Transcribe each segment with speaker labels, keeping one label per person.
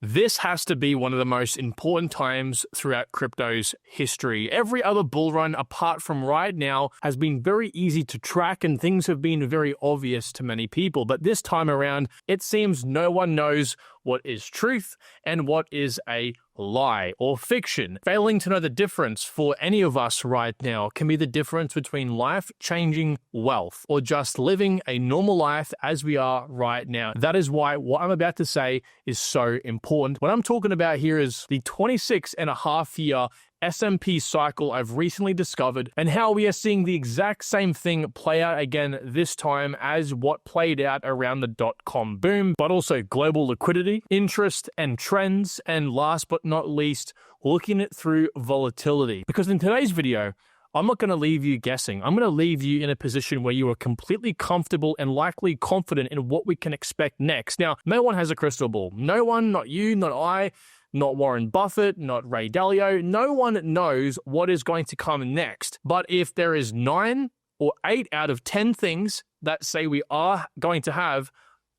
Speaker 1: This has to be one of the most important times throughout crypto's history. Every other bull run apart from right now has been very easy to track and things have been very obvious to many people. But this time around, it seems no one knows what is truth and what is a lie or fiction. Failing to know the difference for any of us right now can be the difference between life-changing wealth or just living a normal life as we are right now. That is why what I'm about to say is so important. What I'm talking about here is the 26.5-year S&P cycle I've recently discovered and how we are seeing the exact same thing play out again this time as what played out around the dot-com boom, but also global liquidity, interest and trends, and last but not least, looking it through volatility. Because in today's video, I'm not going to leave you guessing. I'm going to leave you in a position where you are completely comfortable and likely confident in what we can expect next. Now, no one has a crystal ball. No one, not you, not I, not Warren Buffett, not Ray Dalio. No one knows what is going to come next. But if there is 9 or 8 out of 10 things that say we are going to have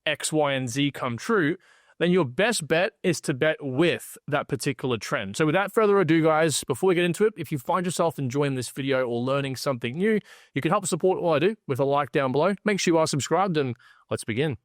Speaker 1: X, Y, and Z come true, then your best bet is to bet with that particular trend. So without further ado, guys, before we get into it, if you find yourself enjoying this video or learning something new, you can help support what I do with a like down below. Make sure you are subscribed and let's begin.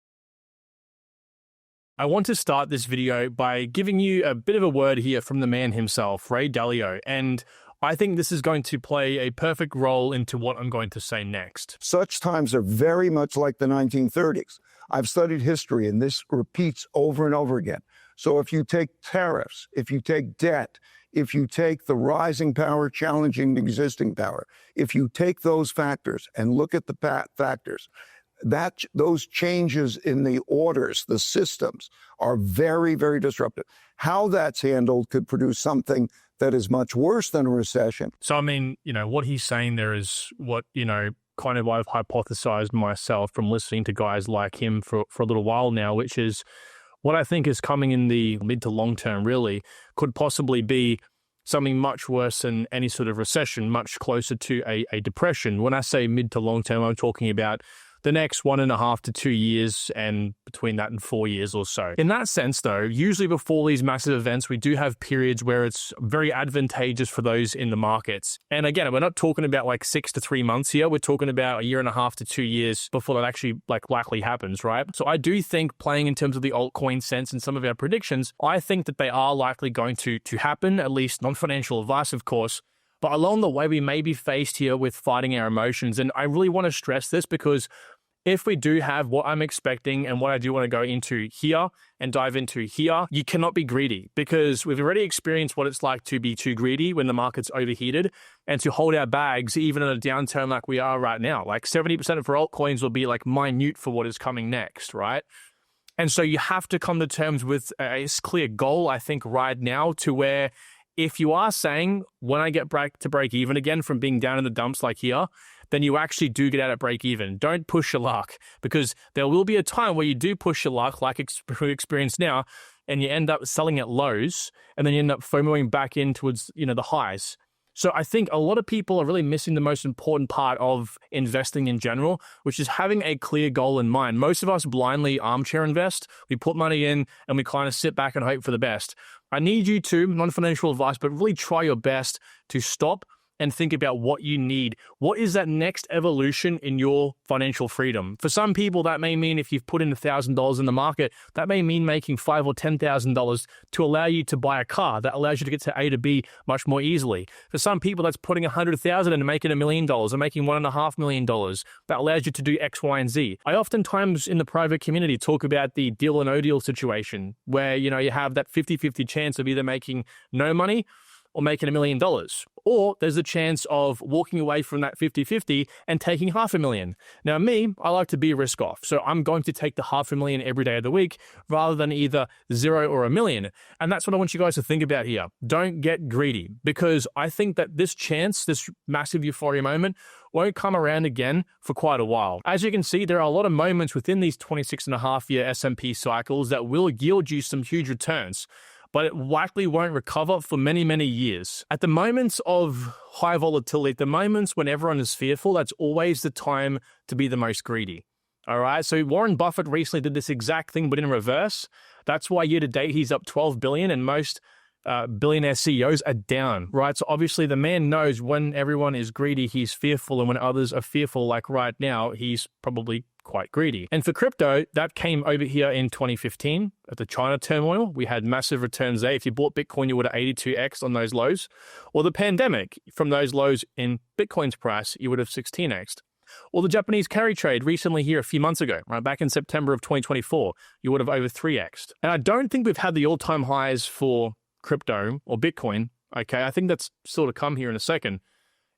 Speaker 1: I want to start this video by giving you a bit of a word here from the man himself, Ray Dalio, and I think this is going to play a perfect role into what I'm going to say next.
Speaker 2: Such times are very much like the 1930s. I've studied history, and this repeats over and over again. So if you take tariffs, if you take debt, if you take the rising power challenging the existing power, if you take those factors and look at the factors, those changes in the orders, the systems, are very, very disruptive. How that's handled could produce something that is much worse than a recession.
Speaker 1: So, I mean, what he's saying there is what, kind of I've hypothesized myself from listening to guys like him for a little while now, which is what I think is coming in the mid to long term really could possibly be something much worse than any sort of recession, much closer to a depression. When I say mid to long term, I'm talking about the next 1.5 to 2 years and between that and 4 years or so. In that sense, though, usually before these massive events, we do have periods where it's very advantageous for those in the markets. And again, we're not talking about like 6 to 3 months here. We're talking about 1.5 to 2 years before that actually likely happens, right? So I do think playing in terms of the altcoin sense and some of our predictions, I think that they are likely going to happen, at least non-financial advice, of course. But along the way, we may be faced here with fighting our emotions. And I really want to stress this because if we do have what I'm expecting and what I do want to go into here and dive into here, you cannot be greedy because we've already experienced what it's like to be too greedy when the market's overheated and to hold our bags even in a downturn like we are right now. Like 70% of our altcoins will be like minute for what is coming next, right? And so you have to come to terms with a clear goal, I think, right now to where if you are saying, when I get to break even again from being down in the dumps like here, then you actually do get out at break even. Don't push your luck because there will be a time where you do push your luck like we experience now and you end up selling at lows and then you end up FOMOing back in towards, the highs. So I think a lot of people are really missing the most important part of investing in general, which is having a clear goal in mind. Most of us blindly armchair invest. We put money in and we kind of sit back and hope for the best. I need you to, non-financial advice, but really try your best to stop and think about what you need. What is that next evolution in your financial freedom? For some people, that may mean if you've put in $1,000 in the market, that may mean making $5,000 or $10,000 to allow you to buy a car. That allows you to get to A to B much more easily. For some people, that's putting $100,000 in and making $1 million or making $1.5 million. That allows you to do X, Y, and Z. I oftentimes in the private community talk about the deal or no deal situation where, you have that 50-50 chance of either making no money or making $1 million. Or there's a chance of walking away from that 50-50 and taking $500,000. Now me, I like to be risk off. So I'm going to take the $500,000 every day of the week rather than either 0 or $1 million. And that's what I want you guys to think about here. Don't get greedy because I think that this chance, this massive euphoria moment won't come around again for quite a while. As you can see, there are a lot of moments within these 26.5-year S&P cycles that will yield you some huge returns, but it likely won't recover for many, many years. At the moments of high volatility, at the moments when everyone is fearful, that's always the time to be the most greedy. All right, so Warren Buffett recently did this exact thing, but in reverse. That's why year to date, he's up 12 billion, and most billionaire CEOs are down, right? So obviously the man knows when everyone is greedy, he's fearful. And when others are fearful, like right now, he's probably quite greedy. And for crypto, that came over here in 2015 at the China turmoil. We had massive returns there. If you bought Bitcoin, you would have 82x on those lows. Or the pandemic, from those lows in Bitcoin's price, you would have 16x'd. Or the Japanese carry trade recently here a few months ago, right back in September of 2024, you would have over 3x'd. And I don't think we've had the all-time highs for crypto or Bitcoin. Okay, I think that's still to come here in a second.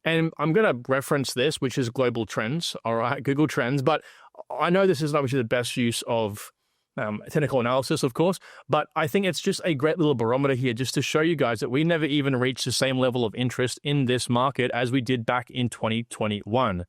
Speaker 1: And I'm going to reference this, which is global trends, all right, Google Trends. But I know this isn't obviously the best use of technical analysis, of course, but I think it's just a great little barometer here just to show you guys that we never even reached the same level of interest in this market as we did back in 2021.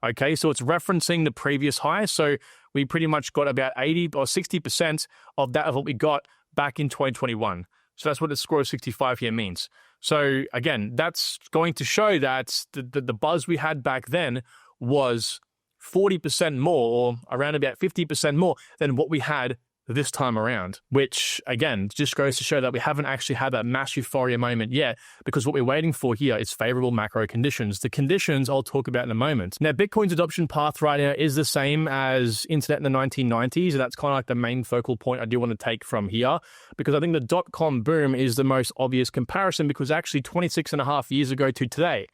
Speaker 1: Okay, so it's referencing the previous high. So we pretty much got about 80 or 60% of that of what we got back in 2021. So that's what the score of 65 here means. So again, that's going to show that the buzz we had back then was 40% more, or around about 50% more than what we had this time around, which again, just goes to show that we haven't actually had that mass euphoria moment yet, because what we're waiting for here is favorable macro conditions. The conditions I'll talk about in a moment. Now, Bitcoin's adoption path right now is the same as internet in the 1990s, and that's kind of like the main focal point I do want to take from here, because I think the dot-com boom is the most obvious comparison, because actually 26 and a half years ago to today,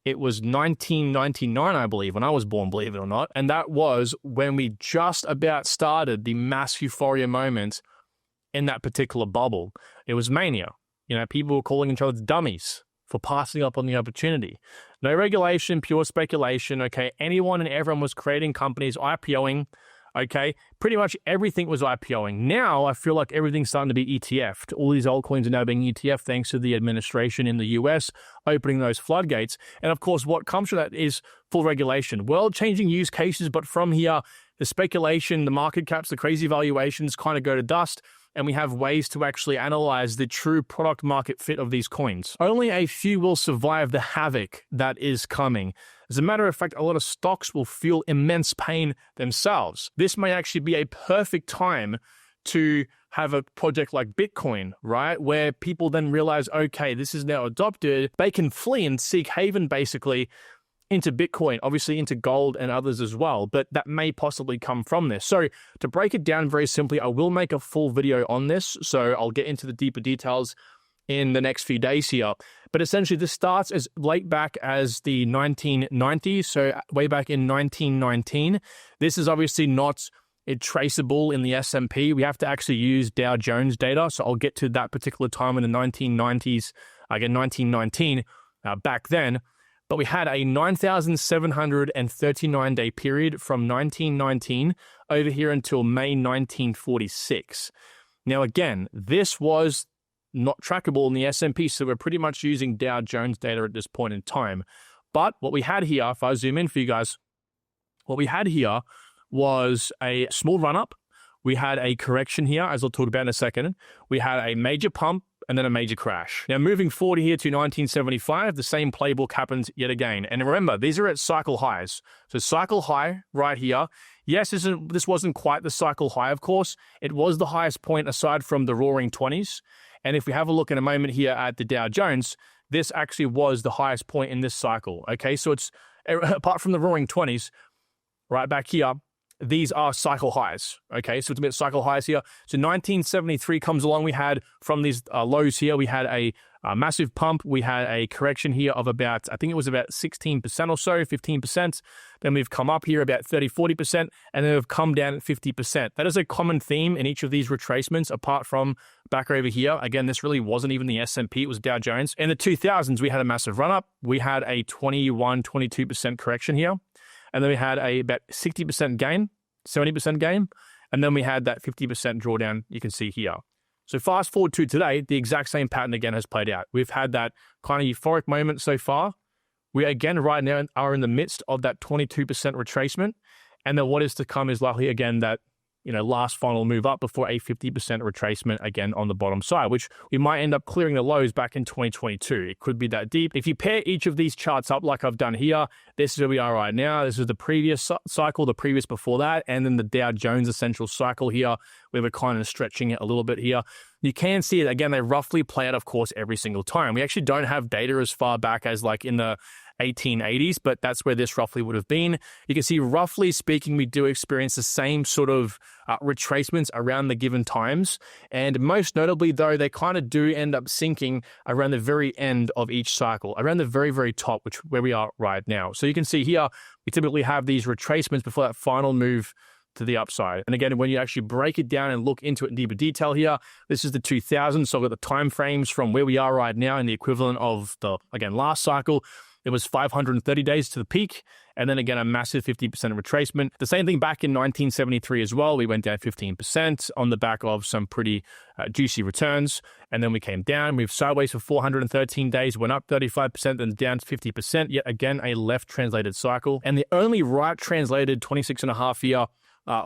Speaker 1: it was 1999, I believe, when I was born, believe it or not. And that was when we just about started the mass euphoria moment in that particular bubble. It was mania. You know, people were calling each other dummies for passing up on the opportunity. No regulation, pure speculation, okay? Anyone and everyone was creating companies, IPOing, okay? Pretty much everything was IPOing. Now, I feel like everything's starting to be ETF'd. All these altcoins are now being ETF thanks to the administration in the US opening those floodgates. And of course, what comes from that is full regulation. World-changing use cases, but from here, the speculation, the market caps, the crazy valuations kind of go to dust, and we have ways to actually analyze the true product market fit of these coins. Only a few will survive the havoc that is coming. As a matter of fact, a lot of stocks will feel immense pain themselves. This may actually be a perfect time to have a project like Bitcoin, right? Where people then realize, okay, this is now adopted. They can flee and seek haven basically into Bitcoin, obviously into gold and others as well, but that may possibly come from this. So to break it down very simply, I will make a full video on this, so I'll get into the deeper details in the next few days here. But essentially, this starts as late back as the 1990s, so way back in 1919. This is obviously not traceable in the S&P. We have to actually use Dow Jones data, so I'll get to that particular time in the 1990s, again, 1919, back then. But we had a 9,739-day period from 1919 over here until May 1946. Now, again, this was not trackable in the S&P, so we're pretty much using Dow Jones data at this point in time. But what we had here, if I zoom in for you guys, what we had here was a small run-up. We had a correction here, as I'll talk about in a second. We had a major pump, and then a major crash. Now, moving forward here to 1975, the same playbook happens yet again. And remember, these are at cycle highs. So cycle high right here. Yes, this wasn't quite the cycle high, of course. It was the highest point aside from the roaring 20s. And if we have a look in a moment here at the Dow Jones, this actually was the highest point in this cycle. Okay, so it's, apart from the roaring 20s, right back here, these are cycle highs, okay? So it's a bit cycle highs here. So 1973 comes along. We had, from these lows here, we had a massive pump. We had a correction here of about, I think it was about 16% or so, 15%. Then we've come up here about 30, 40%, and then we've come down at 50%. That is a common theme in each of these retracements, apart from back over here. Again, this really wasn't even the S&P, it was Dow Jones. In the 2000s, we had a massive run-up. We had a 21, 22% correction here. And then we had about 60% gain, 70% gain, and then we had that 50% drawdown you can see here. So fast forward to today, the exact same pattern again has played out. We've had that kind of euphoric moment so far. We again right now are in the midst of that 22% retracement, and then what is to come is likely again that last final move up before a 50% retracement again on the bottom side, which we might end up clearing the lows back in 2022. It could be that deep. If you pair each of these charts up like I've done here, this is where we are right now. This is the previous cycle, the previous before that, and then the Dow Jones Essential cycle here, where we're kind of stretching it a little bit here. You can see it, again, they roughly play out, of course, every single time. We actually don't have data as far back as like in the 1880s, but that's where this roughly would have been. You can see, roughly speaking, we do experience the same sort of retracements around the given times. And most notably, though, they kind of do end up sinking around the very end of each cycle, around the very, very top, where we are right now. So you can see here, we typically have these retracements before that final move to the upside. And again, when you actually break it down and look into it in deeper detail here, this is the 2000s. So I've got the time frames from where we are right now in the equivalent of the, again, last cycle. It was 530 days to the peak, and then again, a massive 50% retracement. The same thing back in 1973 as well. We went down 15% on the back of some pretty juicy returns, and then we came down, moved sideways for 413 days, went up 35%, then down 50%, yet again, a left-translated cycle. And the only right-translated 26.5-year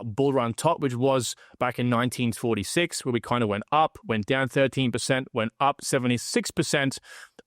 Speaker 1: bull run top, which was back in 1946, where we kind of went up, went down 13%, went up 76%,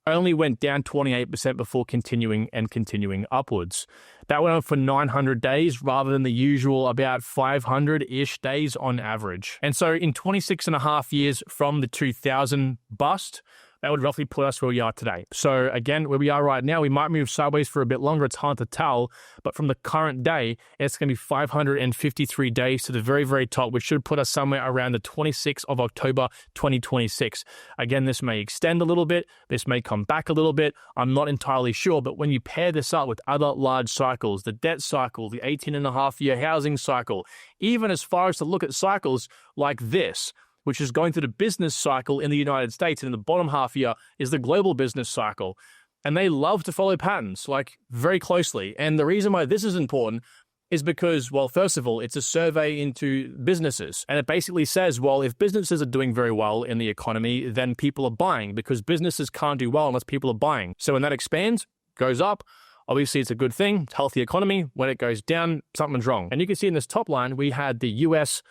Speaker 1: only went down 28% before continuing upwards. That went on for 900 days rather than the usual about 500-ish days on average. And so in 26.5 years from the 2000 bust, that would roughly put us where we are today. So again, where we are right now, we might move sideways for a bit longer. It's hard to tell. But from the current day, it's going to be 553 days to the very, very top, which should put us somewhere around the 26th of October, 2026. Again, this may extend a little bit. This may come back a little bit. I'm not entirely sure. But when you pair this up with other large cycles, the debt cycle, the 18.5-year housing cycle, even as far as to look at cycles like this, which is going through the business cycle in the United States, and in the bottom half here is the global business cycle. And they love to follow patterns, like very closely. And the reason why this is important is because, well, first of all, it's a survey into businesses. And it basically says, well, if businesses are doing very well in the economy, then people are buying, because businesses can't do well unless people are buying. So when that expands, goes up, obviously it's a good thing, it's a healthy economy. When it goes down, something's wrong. And you can see in this top line, we had the US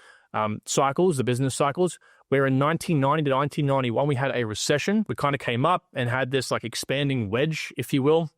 Speaker 1: cycles, the business cycles, where in 1990 to 1991, we had a recession. We kind of came up and had this like expanding wedge, if you will.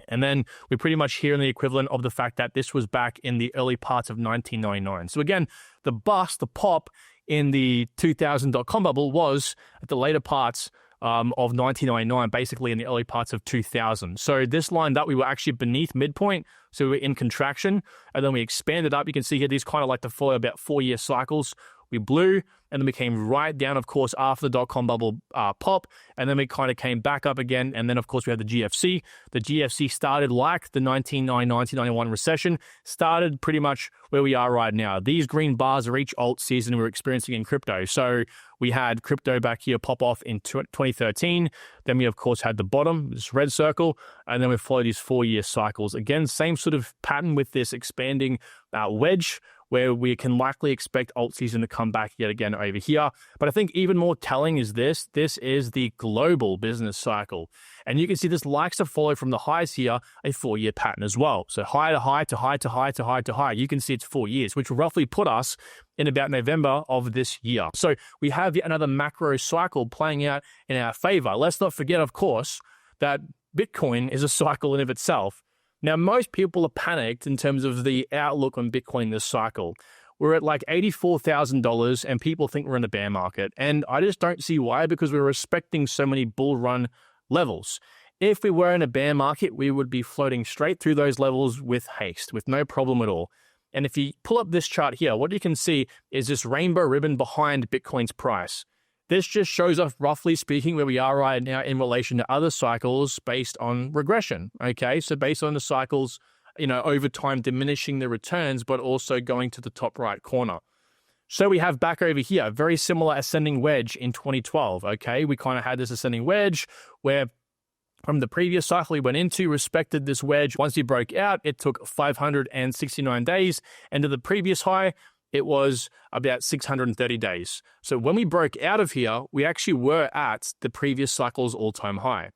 Speaker 1: And then we're pretty much here in the equivalent of the fact that this was back in the early parts of 1999. So again, the bust, the pop in the 2000 dot-com bubble was at the later parts of 1999, basically in the early parts of 2000. So this lined up, we were actually beneath midpoint, so we were in contraction, and then we expanded up. You can see here, these kind of like to follow about 4-year cycles. We blew, and then we came right down, of course, after the dot-com bubble pop, and then we kind of came back up again, and then, of course, we had the GFC. The GFC started like the 1990-1991 recession, started pretty much where we are right now. These green bars are each alt season we're experiencing in crypto. So we had crypto back here pop off in 2013. Then we, of course, had the bottom, this red circle, and then we followed these 4-year cycles. Again, same sort of pattern with this expanding wedge, where we can likely expect alt season to come back yet again over here. But I think even more telling is this. This is the global business cycle. And you can see this likes to follow from the highs here, a 4-year pattern as well. So high to high to high to high to high to high. You can see it's 4 years, which will roughly put us in about November of this year. So we have yet another macro cycle playing out in our favor. Let's not forget, of course, that Bitcoin is a cycle in of itself. Now, most people are panicked in terms of the outlook on Bitcoin this cycle. We're at like $84,000 and people think we're in a bear market. And I just don't see why, because we're respecting so many bull run levels. If we were in a bear market, we would be floating straight through those levels with haste, with no problem at all. And if you pull up this chart here, what you can see is this rainbow ribbon behind Bitcoin's price. This just shows us, roughly speaking, where we are right now in relation to other cycles based on regression, okay? So based on the cycles, over time diminishing the returns, but also going to the top right corner. So we have back over here, very similar ascending wedge in 2012, okay? We kind of had this ascending wedge where from the previous cycle we went into, respected this wedge. Once we broke out, it took 569 days, and to the previous high, it was about 630 days. So when we broke out of here, we actually were at the previous cycle's all-time high.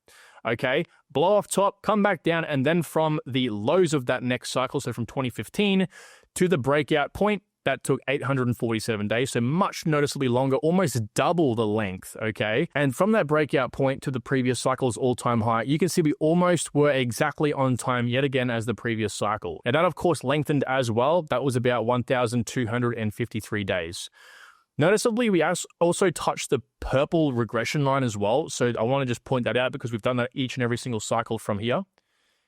Speaker 1: Okay, blow off top, come back down, and then from the lows of that next cycle, so from 2015 to the breakout point, that took 847 days, so much noticeably longer, almost double the length, okay? And from that breakout point to the previous cycle's all-time high, you can see we almost were exactly on time yet again as the previous cycle. And that, of course, lengthened as well. That was about 1,253 days. Noticeably, we also touched the purple regression line as well, so I want to just point that out because we've done that each and every single cycle from here.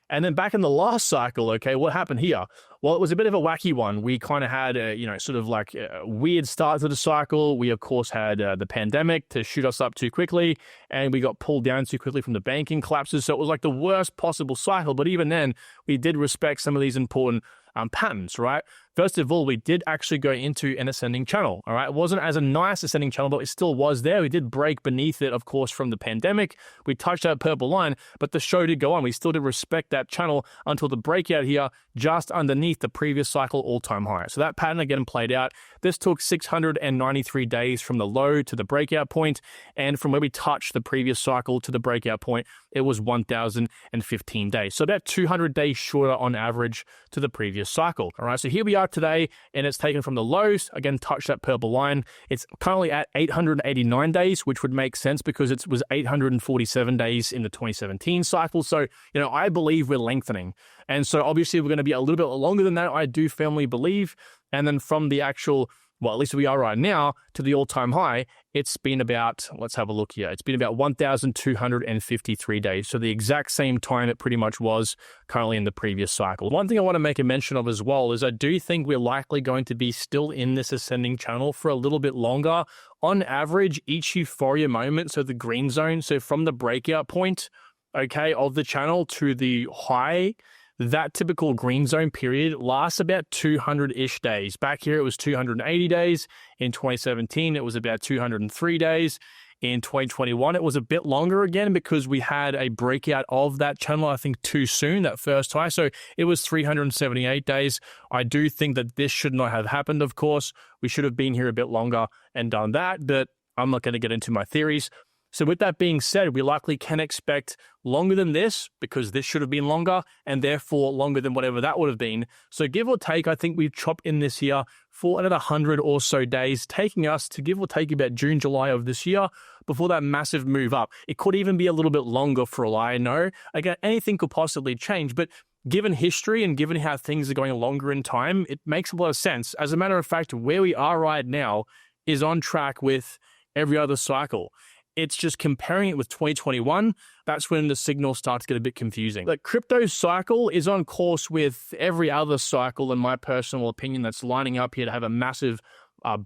Speaker 1: And then back in the last cycle, okay, what happened here? Well, it was a bit of a wacky one. We kind of had a, sort of like a weird start to the cycle. We, of course, had the pandemic to shoot us up too quickly, and we got pulled down too quickly from the banking collapses. So it was like the worst possible cycle. But even then, we did respect some of these important patterns, right? First of all, we did actually go into an ascending channel, all right? It wasn't as a nice ascending channel, but it still was there. We did break beneath it, of course, from the pandemic. We touched that purple line, but the show did go on. We still did respect that channel until the breakout here just underneath the previous cycle all-time high. So that pattern again played out. This took 693 days from the low to the breakout point, and from where we touched the previous cycle to the breakout point, it was 1,015 days. So about 200 days shorter on average to the previous cycle. All right, so here we are today, and it's taken from the lows, again, touch that purple line. It's currently at 889 days, which would make sense because it was 847 days in the 2017 cycle. So, I believe we're lengthening. And so obviously we're going to be a little bit longer than that, I do firmly believe. And then from the actual, well, at least we are right now, to the all-time high, it's been about, let's have a look here. It's been about 1,253 days. So the exact same time it pretty much was currently in the previous cycle. One thing I want to make a mention of as well is I do think we're likely going to be still in this ascending channel for a little bit longer. On average, each euphoria moment, so the green zone, so from the breakout point, okay, of the channel to the high, that typical green zone period lasts about 200-ish days. Back here, it was 280 days. In 2017, it was about 203 days. In 2021, it was a bit longer again because we had a breakout of that channel, I think, too soon, that first high. So it was 378 days. I do think that this should not have happened, of course. We should have been here a bit longer and done that, but I'm not going to get into my theories. So with that being said, we likely can expect longer than this because this should have been longer and therefore longer than whatever that would have been. So give or take, I think we've chopped in this year for another 100 or so days, taking us to give or take about June, July of this year before that massive move up. It could even be a little bit longer for all I know. Again, anything could possibly change, but given history and given how things are going longer in time, it makes a lot of sense. As a matter of fact, where we are right now is on track with every other cycle. It's just comparing it with 2021, that's when the signal starts to get a bit confusing. The crypto cycle is on course with every other cycle, in my personal opinion, that's lining up here to have a massive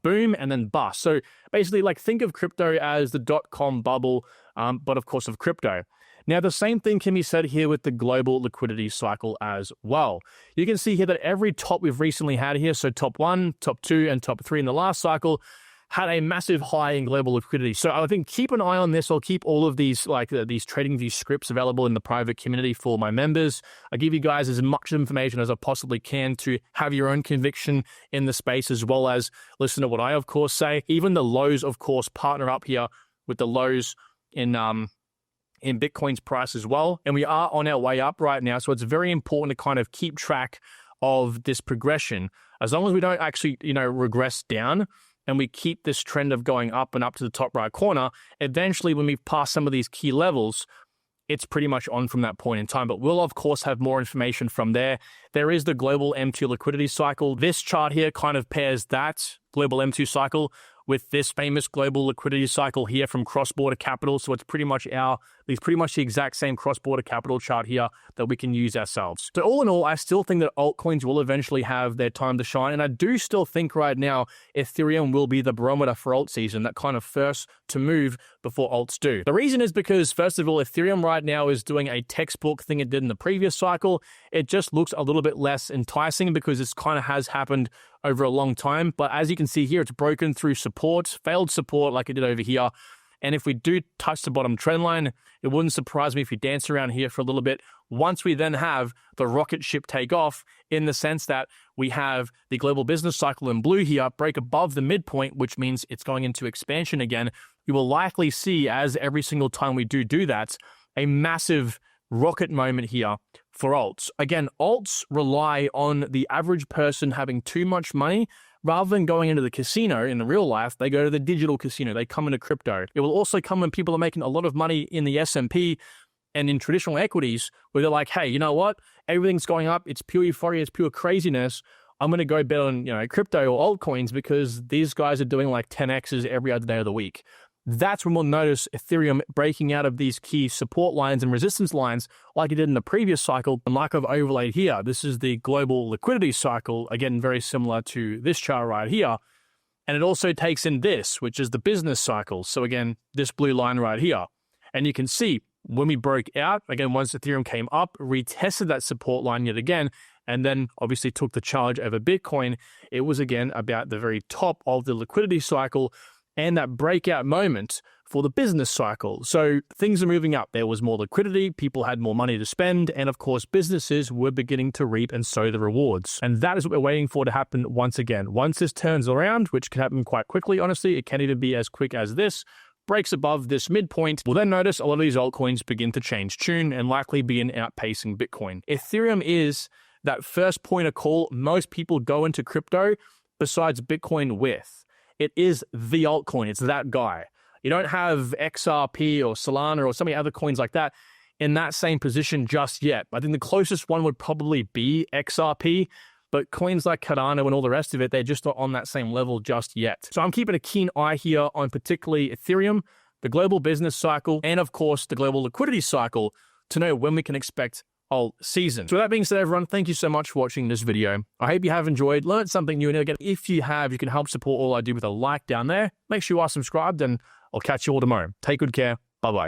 Speaker 1: boom and then bust. So basically, think of crypto as the dot-com bubble, but of course of crypto. Now, the same thing can be said here with the global liquidity cycle as well. You can see here that every top we've recently had here, so top 1, top 2, and top 3 in the last cycle, had a massive high in global liquidity. So I think keep an eye on this. I'll keep all of these these TradingView scripts available in the private community for my members. I give you guys as much information as I possibly can to have your own conviction in the space, as well as listen to what I, of course, say. Even the lows, of course, partner up here with the lows in Bitcoin's price as well. And we are on our way up right now. So it's very important to kind of keep track of this progression. As long as we don't actually, regress down, and we keep this trend of going up and up to the top right corner, eventually when we pass some of these key levels, it's pretty much on from that point in time. But we'll, of course, have more information from there. There is the global M2 liquidity cycle. This chart here kind of pairs that global M2 cycle with this famous global liquidity cycle here from cross-border capital. So it's pretty much the exact same cross-border capital chart here that we can use ourselves. So all in all, I still think that altcoins will eventually have their time to shine. And I do still think right now, Ethereum will be the barometer for alt season, that kind of first to move before alts do. The reason is because, first of all, Ethereum right now is doing a textbook thing it did in the previous cycle. It just looks a little bit less enticing because this kind of has happened over a long time. But as you can see here, it's broken through support, failed support like it did over here. And if we do touch the bottom trend line, it wouldn't surprise me if we dance around here for a little bit. Once we then have the rocket ship take off, in the sense that we have the global business cycle in blue here break above the midpoint, which means it's going into expansion again, we will likely see, as every single time we do that, a massive rocket moment here for alts. Again, alts rely on the average person having too much money, rather than going into the casino in the real life, they go to the digital casino. They come into crypto. It will also come when people are making a lot of money in the S&P and in traditional equities, where they're like, hey, you know what? Everything's going up. It's pure euphoria. It's pure craziness. I'm going to go bet on, crypto or altcoins because these guys are doing like 10x's every other day of the week. That's when we'll notice Ethereum breaking out of these key support lines and resistance lines like it did in the previous cycle. And like I've overlaid here, this is the global liquidity cycle, again, very similar to this chart right here. And it also takes in this, which is the business cycle. So again, this blue line right here. And you can see when we broke out, again, once Ethereum came up, retested that support line yet again, and then obviously took the charge over Bitcoin, it was again about the very top of the liquidity cycle and that breakout moment for the business cycle. So things are moving up. There was more liquidity, people had more money to spend, and of course, businesses were beginning to reap and sow the rewards. And that is what we're waiting for to happen once again. Once this turns around, which can happen quite quickly, honestly, it can even be as quick as this, breaks above this midpoint, we'll then notice a lot of these altcoins begin to change tune and likely begin outpacing Bitcoin. Ethereum is that first point of call most people go into crypto besides Bitcoin with. It is the altcoin. It's that guy. You don't have XRP or Solana or so many other coins like that in that same position just yet. I think the closest one would probably be XRP, but coins like Cardano and all the rest of it, they're just not on that same level just yet. So I'm keeping a keen eye here on particularly Ethereum, the global business cycle, and of course, the global liquidity cycle to know when we can expect alt season. So with that being said, everyone, thank you so much for watching this video. I hope you have enjoyed, learned something new, and again, if you have, you can help support all I do with a like down there. Make sure you are subscribed, and I'll catch you all tomorrow. Take good care.